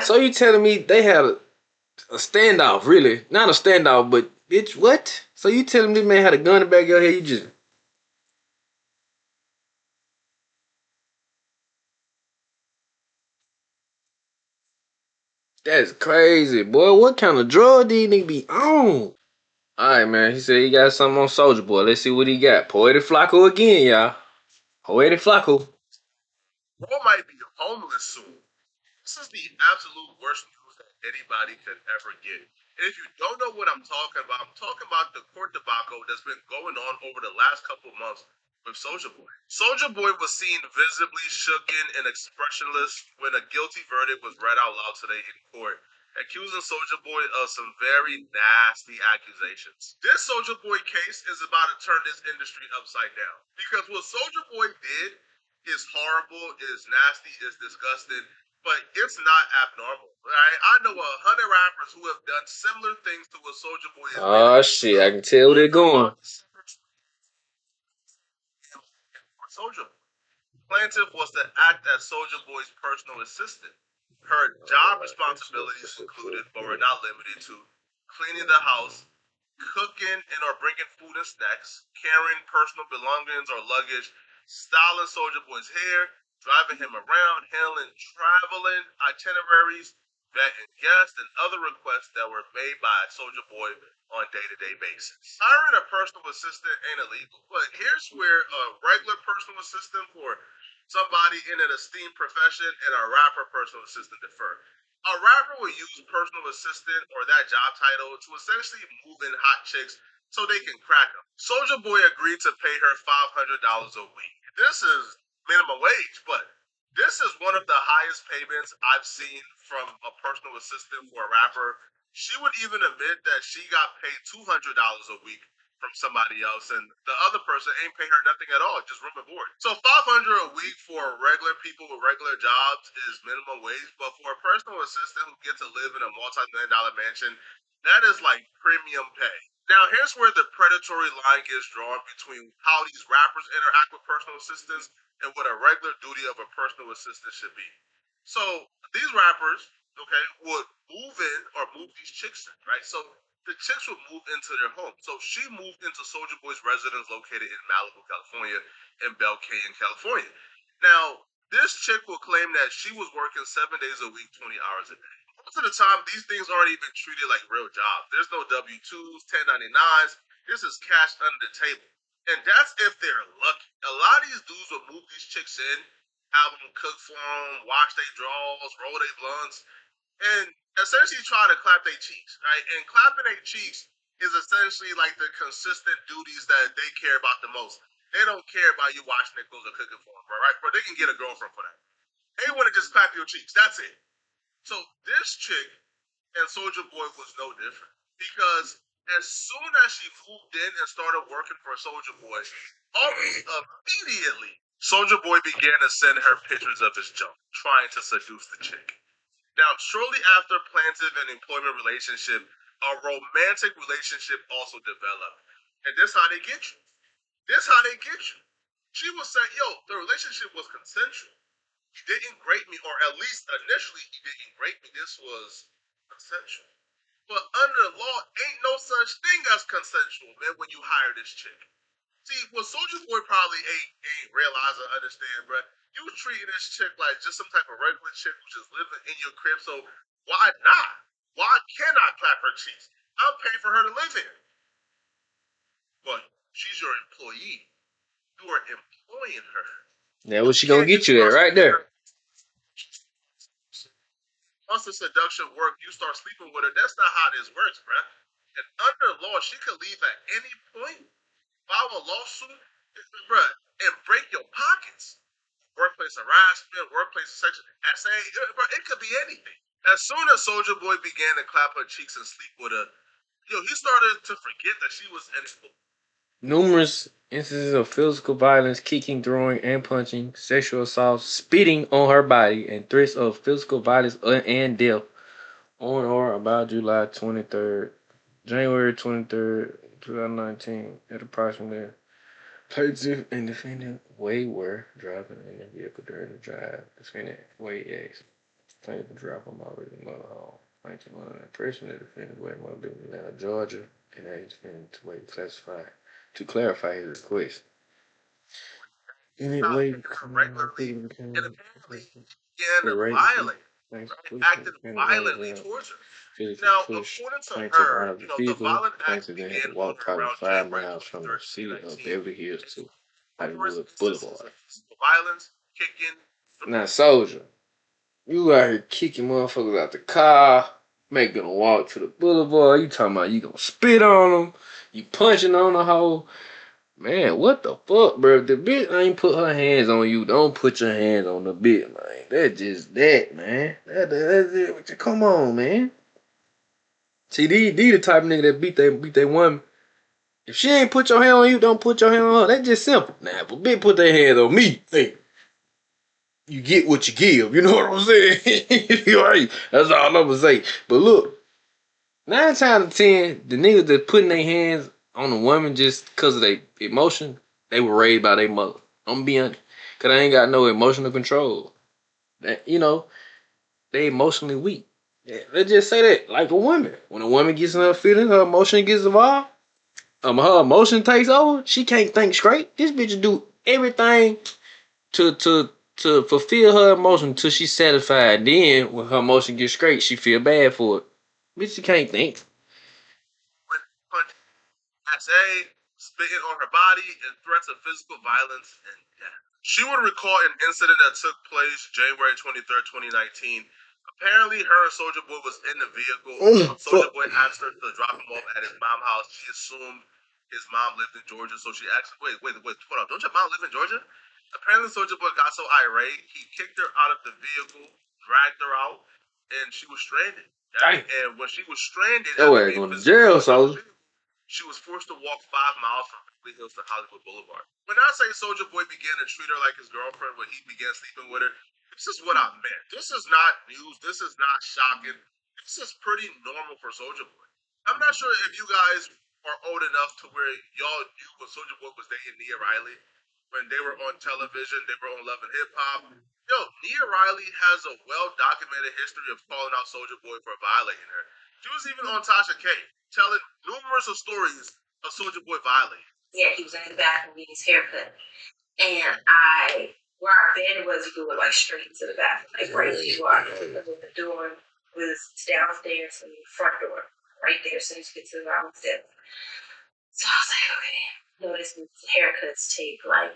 So you telling me they had a standoff, really? Not a standoff, but bitch, what? So you telling me this man had a gun in the back of your head? You just that's crazy, boy. What kind of drug these niggas be on? All right, man. He said he got something on Soldier Boy. Let's see what he got. Poetic Flacco again, y'all. Poetic Flacco. Bro might be homeless soon. This is the absolute worst news that anybody could ever get. And if you don't know what I'm talking about the court debacle that's been going on over the last couple of months with Soldier Boy. Soldier Boy was seen visibly shooken and expressionless when a guilty verdict was read out loud today in court, accusing Soldier Boy of some very nasty accusations. This Soldier Boy case is about to turn this industry upside down. Because what Soldier Boy did is horrible, is nasty, is disgusting, but it's not abnormal. Right? I know 100 rappers who have done similar things to what Soldier Boy has been Oh accused shit, I of. can tell where they're going. Soldier Plaintiff was to act as Soldier Boy's personal assistant. Her job responsibilities included, but were not limited to, cleaning the house, cooking and or bringing food and snacks, carrying personal belongings or luggage, styling Soldier Boy's hair, driving him around, handling traveling itineraries, vetting guests, and other requests that were made by Soldier Boy on day-to-day basis. Hiring a personal assistant ain't illegal, but here's where a regular personal assistant for somebody in an esteemed profession and a rapper personal assistant differ. A rapper will use personal assistant or that job title to essentially move in hot chicks so they can crack them. Soldier Boy agreed to pay her $500 a week. This is minimum wage, but this is one of the highest payments I've seen from a personal assistant for a rapper. She would even admit that she got paid $200 a week from somebody else, and the other person ain't pay her nothing at all, just room and board. So 500 a week for regular people with regular jobs is minimum wage, but for a personal assistant who gets to live in a multi-million-dollar mansion, that is like premium pay. Now here's where the predatory line gets drawn between how these rappers interact with personal assistants and what a regular duty of a personal assistant should be. So these rappers, okay, would move in or move these chicks in, right? So the chicks would move into their home. So she moved into Soldier Boy's residence located in Malibu, California, and Belle Canyon, California. Now, this chick will claim that she was working 7 days a week, 20 hours a day. Most of the time, these things aren't even treated like real jobs. There's no W 2s, 1099s. This is cash under the table. And that's if they're lucky. A lot of these dudes will move these chicks in, have them cook for them, wash their drawers, roll their blunts, and essentially try to clap their cheeks, right? And clapping their cheeks is essentially like the consistent duties that they care about the most. They don't care about you washing their clothes or cooking for them, right? But they can get a girlfriend for that. They want to just clap your cheeks. That's it. So this chick and Soldier Boy was no different because as soon as she moved in and started working for Soldier Boy, almost immediately Soldier Boy began to send her pictures of his junk, trying to seduce the chick. Now, shortly after plaintiff and employment relationship, a romantic relationship also developed. And this how they get you. This how they get you. She was saying, yo, the relationship was consensual. He didn't rape me, or at least initially he didn't rape me. This was consensual. But under the law, ain't no such thing as consensual, man, when you hire this chick. See, what Soldier Boy probably ain't realize or understand, bro. You treating this chick like just some type of regular chick who's just living in your crib. So why not? Why can't I clap her cheeks? I'm paying for her to live here. But she's your employee. You are employing her. That You what she gonna can't get just you at start right there. once the seduction work, you start sleeping with her. That's not how this works, bruh. And under law, she could leave at any point, file a lawsuit, bruh, and break your pockets. Workplace harassment, workplace section, bro, it could be anything. As soon as Soldier Boy began to clap her cheeks and sleep with her, he started to forget that she was in school. Numerous instances of physical violence, kicking, throwing, and punching, sexual assault, spitting on her body, and threats of physical violence and death on or about January 23rd, 2019, at approximately plaintiff and defendant Way were driving in the vehicle during the drive. Defendant Way X. Thank you for dropping my original 1900 impression of the defendant way more than Atlanta, Georgia, and that he's finna to wait to clarify his request. Stop her regularly, and apparently began to violate, right? Acted violently towards her. Physically Now, pushed according to plaintiff out her, of the the vehicle. violent act Plaintiff then had began to on walk or probably around 5 January miles from the 23rd, city of 2019. Beverly Hills to Numerous Hollywood instances Boulevard. of physical violence, kicking. Now, soldier, you out here kicking motherfuckers out the car, making them walk to the boulevard. You talking about you gonna spit on them, you punching on the hoe. Man, what the fuck, bro? If the bitch ain't put her hands on you, don't put your hands on the bitch, man. That's just that, man. That's it. Come on, man. See, these the type of nigga that beat they woman. If she ain't put your hand on you, don't put your hand on her. That's just simple. Now, if a bitch put their hands on me, hey, you get what you give. You know what I'm saying? Right. That's all I'm gonna say. But look, 9 times out of 10, the niggas that putting their hands on a woman just because of their emotion, they were raised by their mother. I'm gonna be honest. Cause they ain't got no emotional control. That, they emotionally weak. Yeah, let's just say that. Like a woman. When a woman gets in her feelings, her emotion gets involved. Her emotion takes over. She can't think straight. This bitch do everything to to to fulfill her emotion until she's satisfied. Then when her emotion gets straight, she feel bad for it. Bitch, she can't think. SA, spitting on her body, and threats of physical violence and death. She would recall an incident that took place January 23rd, 2019. Apparently, her and Soldier Boy was in the vehicle. Soldier Boy asked her to drop him off at his mom's house. She assumed his mom lived in Georgia, so she asked, wait, hold on, don't your mom live in Georgia? Apparently, Soldier Boy got so irate, he kicked her out of the vehicle, dragged her out, and she was stranded. Right? And when she was stranded, Yo, ain't going to jail, Soldier. She was forced to walk 5 miles from Beverly Hills to Hollywood Boulevard. When I say Soldier Boy began to treat her like his girlfriend when he began sleeping with her, this is what I meant. This is not news. This is not shocking. This is pretty normal for Soldier Boy. I'm not sure if you guys are old enough to where y'all knew when Soldier Boy was dating Nia Riley. When they were on television, they were on Love and Hip Hop. Yo, Nia Riley has a well documented history of calling out Soldier Boy for violating her. She was even on Tasha K, telling numerous of stories of Soldier Boy violating. Yeah, he was in the bathroom getting his haircut. And where our bed was, you go like straight into the bathroom. Like right where you are. The door was downstairs and the front door. Right there as soon as you get to the bottom step. So I was like, okay, notice haircuts take like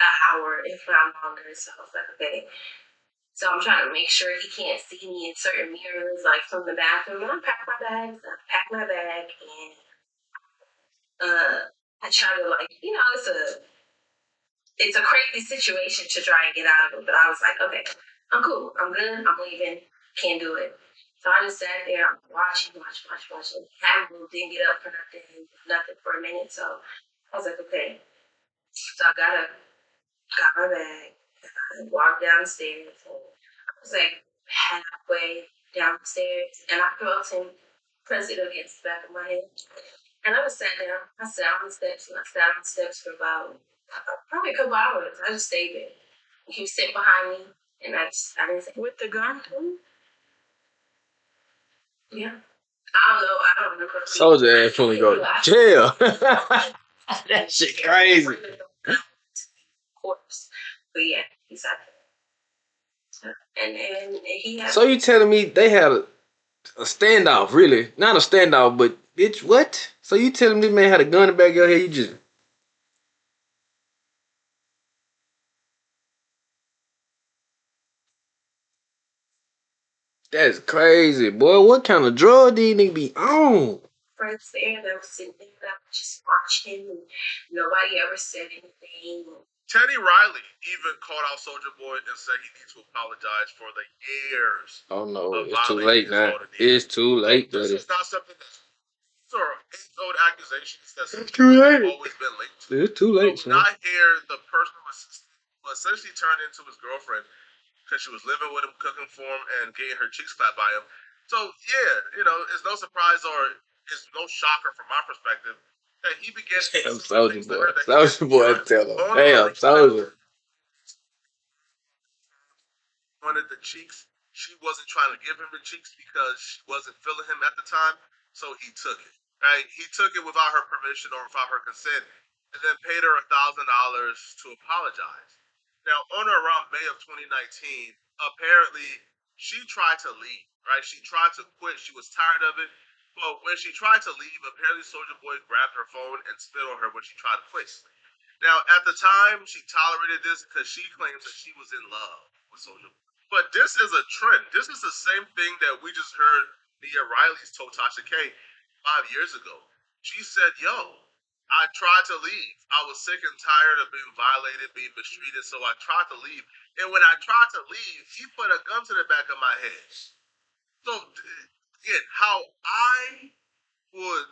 an hour, if not longer. So I was like, okay. So I'm trying to make sure he can't see me in certain mirrors, like from the bathroom. And I pack my bags. I pack my bag, and I try to it's a crazy situation to try and get out of it. But I was like, okay, I'm cool. I'm good. I'm leaving. Can't do it. So I just sat there, watching. Didn't get up for nothing for a minute. So I was like, okay. So I got my bag, and I walked down the stairs. And I was like halfway down the stairs, and I felt him press it against the back of my head. And I just sat down. I sat on the steps, and I sat on the steps for about probably a couple hours. I just stayed there. He was sitting behind me, and I didn't say. With the gun? Yeah. I don't remember. Soldier ass finna go to jail. That shit crazy. Of course. But yeah, he's out there. And he had. So you telling me they had a standoff, really? Not a standoff, but bitch, what? So you telling me this man had a gun in the back of your head? You just. That's crazy, boy. What kind of drug did he be on? Friends there that was sitting there that was just watching, and nobody ever said anything. Teddy Riley even called out Soldier Boy and said he needs to apologize for the years. Oh no, it's too late now. It's too late, buddy. This is not something that's age-old accusations that's always been linked to. It's too late, so not here, the personal assistant who essentially turned into his girlfriend because she was living with him, cooking for him, and getting her cheeks clapped by him. So yeah, it's no surprise or it's no shocker from my perspective that he began. Damn, Soldier Boy. Soldier Boy, tell him. Damn, Soldier. Wanted the cheeks. she wasn't trying to give him the cheeks because she wasn't feeling him at the time, so he took it. Right? He took it without her permission or without her consent, and then paid her $1,000 to apologize. Now, on or around May of 2019, apparently she tried to leave. Right? She tried to quit. She was tired of it. But when she tried to leave, apparently Soldier Boy grabbed her phone and spit on her when she tried to quit. Now, at the time, she tolerated this because she claims that she was in love with Soldier Boy. But this is a trend. This is the same thing that we just heard Nia Riley's told Tasha K 5 years ago. She said, "Yo, I tried to leave. I was sick and tired of being violated, being mistreated, so I tried to leave. And when I tried to leave, he put a gun to the back of my head." So, again, how I would,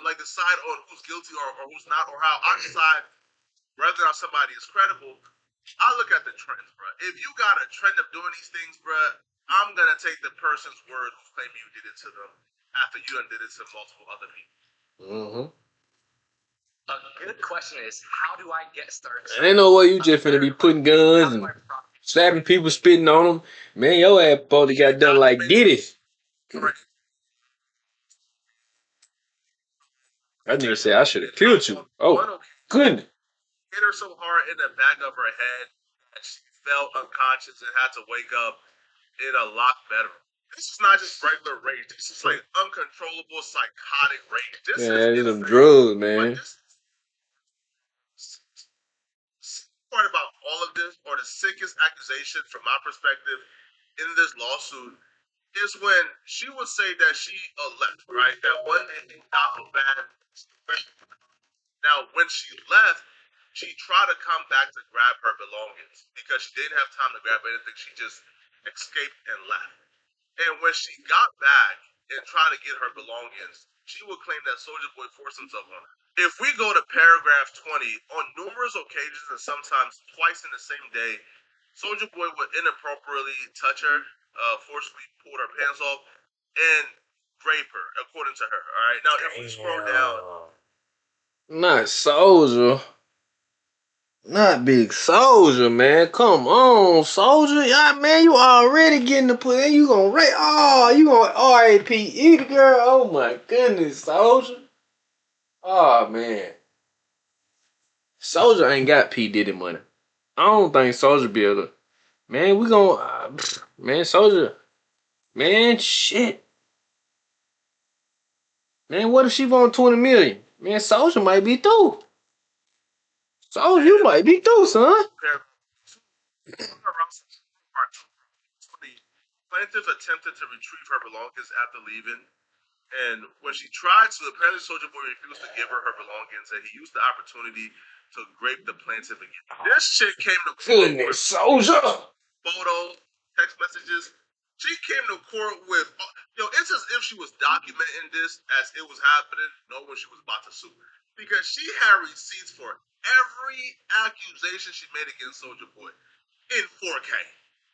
like decide on who's guilty or who's not, or how I decide whether or not somebody is credible, I look at the trends, bro. If you got a trend of doing these things, bro, I'm gonna take the person's word who claim you did it to them after you done did it to multiple other people. Mm-hmm. A good question is, how do I get started? Ain't no way you just finna be putting guns and slapping people, spitting on them. Man, your ass probably got done like Diddy. That nigga said I should have killed you. Oh, goodness. Hit her so hard in the back of her head that she fell unconscious and had to wake up in a locked bedroom. This is not just regular rage. This is like uncontrollable psychotic rage. This Yeah, is them drugs, man. But this part about all of this, or the sickest accusation from my perspective in this lawsuit, is when she would say that she left, right? That one day things got so bad. Now, when she left, she tried to come back to grab her belongings because she didn't have time to grab anything. She just escaped and left. And when she got back and tried to get her belongings, she would claim that Soldier Boy forced himself on her. If we go to paragraph 20, on numerous occasions and sometimes twice in the same day, Soldier Boy would inappropriately touch her, forcibly pull her pants off, and rape her, according to her. All right. Now, if we scroll down, Not Soldier. Not Big Soldier, man. Come on, Soldier. Yeah, man, you already getting the put in. You gonna rate. Oh, you gonna R.A.P.E. the girl. Oh my goodness, Soldier. Oh man. Soldier ain't got P. Diddy money. I don't think Soldier be able to. Man, we gonna. Man, Soldier. Man, shit. Man, what if she want 20 million? Man, Soldier might be through. Soldier, you might be through, son. plaintiff attempted to retrieve her belongings after leaving, and when she tried to, apparently Soldier Boy refused to give her her belongings, and he used the opportunity to grape the plaintiff again. This shit came to court with Goodness, Soldier. photos, text messages. She came to court with, it's as if she was documenting this as it was happening, knowing she was about to sue. Because she had receipts for every accusation she made against Soldier Boy in 4K.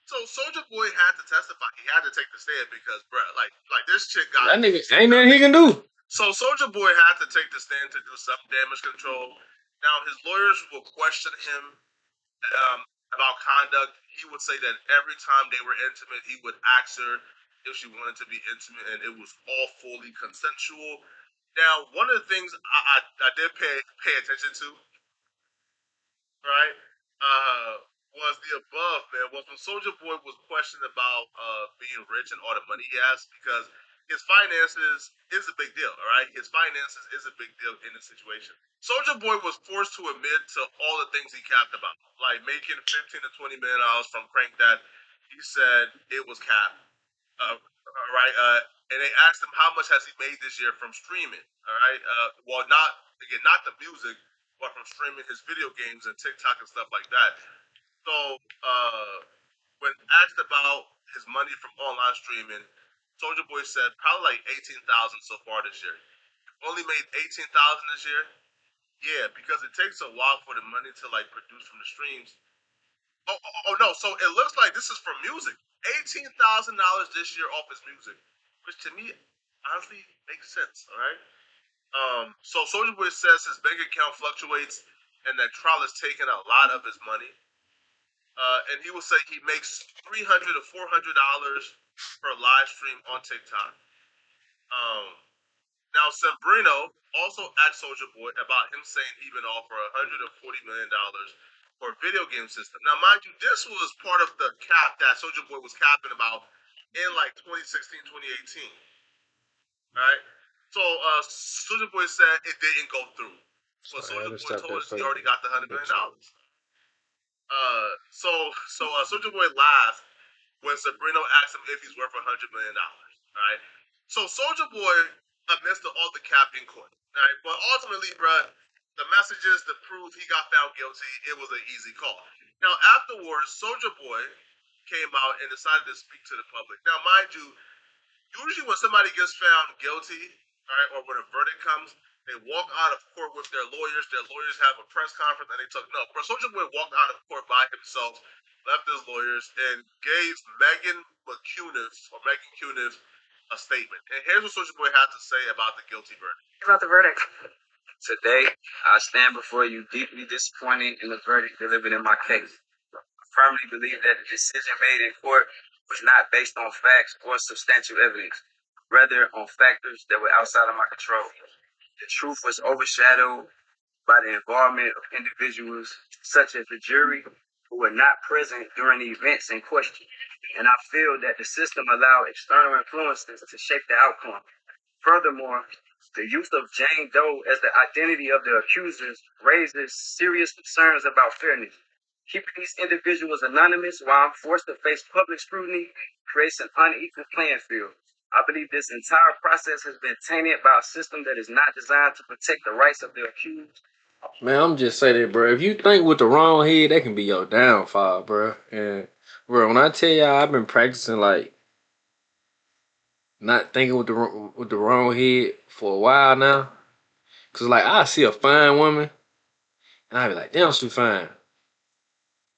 So Soldier Boy had to testify. He had to take the stand because, bruh, like this chick got. That nigga ain't nothing he can do. So Soldier Boy had to take the stand to do some damage control. Now his lawyers will question him about conduct. He would say that every time they were intimate, he would ask her if she wanted to be intimate, and it was all fully consensual. Now, one of the things I did pay attention to, right, was the above, man, was when Soldier Boy was questioned about being rich and all the money he has, because his finances is a big deal, all right? His finances is a big deal in this situation. Soldier Boy was forced to admit to all the things he capped about, like making 15 to 20 million dollars from Crank That. He said it was capped. All right, and they asked him how much has he made this year from streaming. All right, well, not the music, but from streaming his video games and TikTok and stuff like that. So, when asked about his money from online streaming, Soldier Boy said probably like 18,000 so far this year. Only made 18,000 this year. Yeah, because it takes a while for the money to like produce from the streams. Oh no! So it looks like this is from music. $18,000 this year off his music, which to me honestly makes sense. All right. So Soldier Boy says his bank account fluctuates and that trial is taking a lot of his money. And he will say he makes $300 to $400 per live stream on TikTok. Now Sembrino also asked Soldier Boy about him saying he been offered $140 million for a video game system. Now, mind you, this was part of the cap that Soldier Boy was capping about in like 2016, 2018. Right? So Soldier Boy said it didn't go through. But Sorry, I Soldier just Boy stopped told that us he fight. already got the $100 million. So Soldier Boy laughed when Sabrino asked him if he's worth $100 million. Right? So Soldier Boy admits to all the cap in court. Right? But ultimately, bruh, the messages, the proof he got found guilty, it was an easy call. Now afterwards, Soldier Boy came out and decided to speak to the public. Now, mind you, usually when somebody gets found guilty, right, or when a verdict comes, they walk out of court with their lawyers. Their lawyers have a press conference, and they took no. But Soldier Boy walked out of court by himself, left his lawyers, and gave Megan Cuniff a statement. And here's what Soldier Boy had to say about the guilty verdict. About the verdict. Today, I stand before you deeply disappointed in the verdict delivered in my case. I firmly believe that the decision made in court was not based on facts or substantial evidence, rather on factors that were outside of my control. The truth was overshadowed by the involvement of individuals such as the jury who were not present during the events in question. And I feel that the system allowed external influences to shape the outcome. Furthermore, the use of Jane Doe as the identity of the accusers raises serious concerns about fairness. Keeping these individuals anonymous while I'm forced to face public scrutiny creates an unequal playing field. I believe this entire process has been tainted by a system that is not designed to protect the rights of the accused. Man, I'm just saying that, bro. If you think with the wrong head, that can be your downfall, bro. And bro, when I tell y'all, I've been practicing like not thinking with the wrong head for a while now. Cause like I see a fine woman, and I be like, damn, she fine.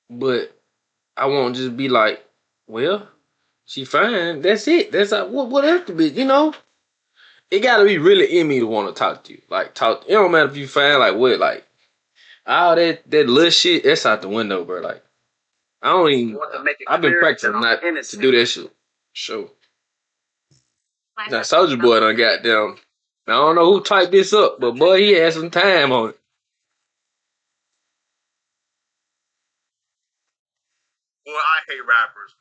But I won't just be like, well, she fine. That's it. That's like, what else to be? You know, it gotta be really in me to want to talk to you. Like talk. It don't matter if you fine. Like what? Like all that little shit. That's out the window, bro. Like I don't even. I've been practicing not to do that shit. Sure. Now Soldier Boy done got down. I don't know who typed this up, but boy, he had some time on it. Boy, I hate rappers.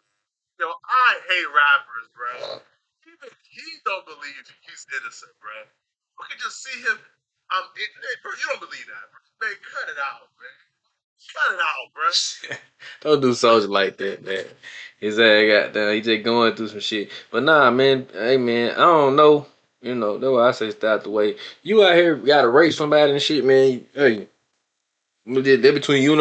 Yo, I hate rappers, bro. Even he don't believe he's innocent, bro. We can just see him. Bro, you don't believe that, bro. Man, cut it out, man. Cut it out, bro. Don't do Soldier like that, man. His ass got down. He just going through some shit. But nah, man. Hey, man. I don't know. You know, that's why I say stay out the way. You out here got to race somebody and shit, man. Hey, that between you and